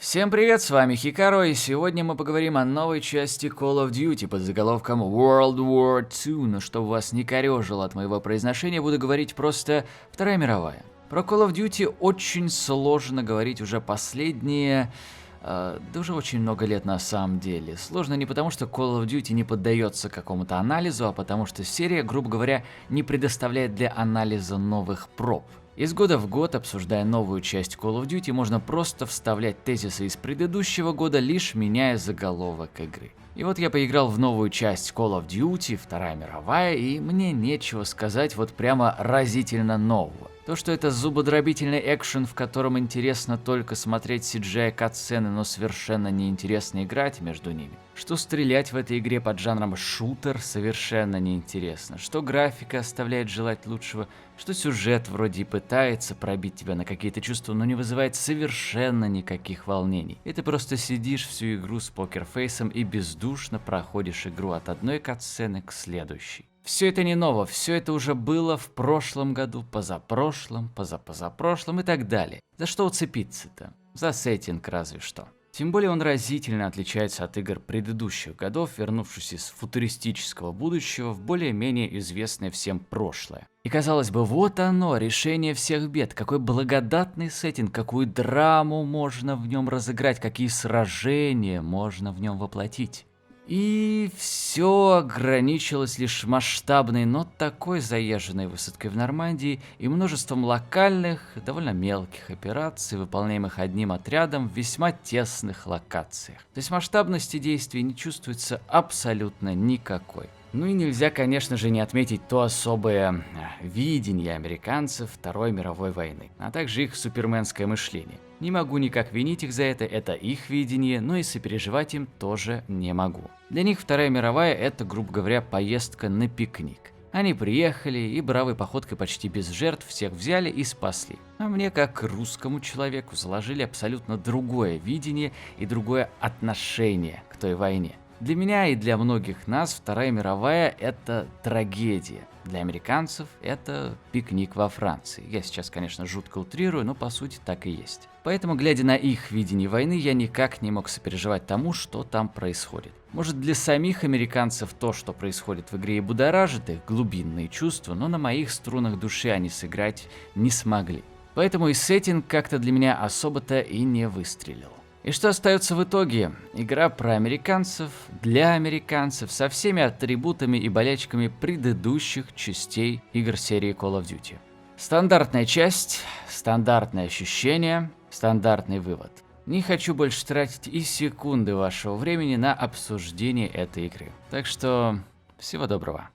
Всем привет, с вами Хикаро, и сегодня мы поговорим о новой части Call of Duty под заголовком World War II, но чтобы вас не корёжило от моего произношения, буду говорить просто Вторая мировая. Про Call of Duty очень сложно говорить уже последние, да уже очень много лет на самом деле. Сложно не потому, что Call of Duty не поддается какому-то анализу, а потому что серия, грубо говоря, не предоставляет для анализа новых проб. Из года в год, обсуждая новую часть Call of Duty, можно просто вставлять тезисы из предыдущего года, лишь меняя заголовок игры. И вот я поиграл в новую часть Call of Duty, Вторая мировая, и мне нечего сказать вот прямо разительно нового. То, что это зубодробительный экшен, в котором интересно только смотреть CGI катсцены, но совершенно неинтересно играть между ними. Что стрелять в этой игре под жанром шутер совершенно неинтересно. Что графика оставляет желать лучшего, что сюжет вроде и пытается пробить тебя на какие-то чувства, но не вызывает совершенно никаких волнений. И ты просто сидишь всю игру с покерфейсом и бездушно проходишь игру от одной катсцены к следующей. Все это не ново, все это уже было в прошлом году, позапрошлом, позапозапрошлом и так далее. За что уцепиться-то? За сеттинг разве что. Тем более он разительно отличается от игр предыдущих годов, вернувшись из футуристического будущего в более-менее известное всем прошлое. И казалось бы, вот оно, решение всех бед, какой благодатный сеттинг, какую драму можно в нем разыграть, какие сражения можно в нем воплотить. И все ограничилось лишь масштабной, но такой заезженной высадкой в Нормандии и множеством локальных, довольно мелких операций, выполняемых одним отрядом в весьма тесных локациях. То есть масштабности действий не чувствуется абсолютно никакой. Ну и нельзя, конечно же, не отметить то особое видение американцев Второй мировой войны, а также их суперменское мышление. Не могу никак винить их за это их видение, но и сопереживать им тоже не могу. Для них Вторая мировая — это, грубо говоря, поездка на пикник. Они приехали и бравой походкой почти без жертв всех взяли и спасли. А мне, как русскому человеку, заложили абсолютно другое видение и другое отношение к той войне. Для меня и для многих нас Вторая мировая — это трагедия. Для американцев это пикник во Франции. Я сейчас, конечно, жутко утрирую, но по сути так и есть. Поэтому, глядя на их видение войны, я никак не мог сопереживать тому, что там происходит. Может, для самих американцев то, что происходит в игре, и будоражит их глубинные чувства, но на моих струнах души они сыграть не смогли. Поэтому и сеттинг как-то для меня особо-то и не выстрелил. И что остается в итоге? Игра про американцев, для американцев, со всеми атрибутами и болячками предыдущих частей игр серии Call of Duty. Стандартная часть, стандартные ощущения, стандартный вывод. Не хочу больше тратить и секунды вашего времени на обсуждение этой игры. Так что всего доброго.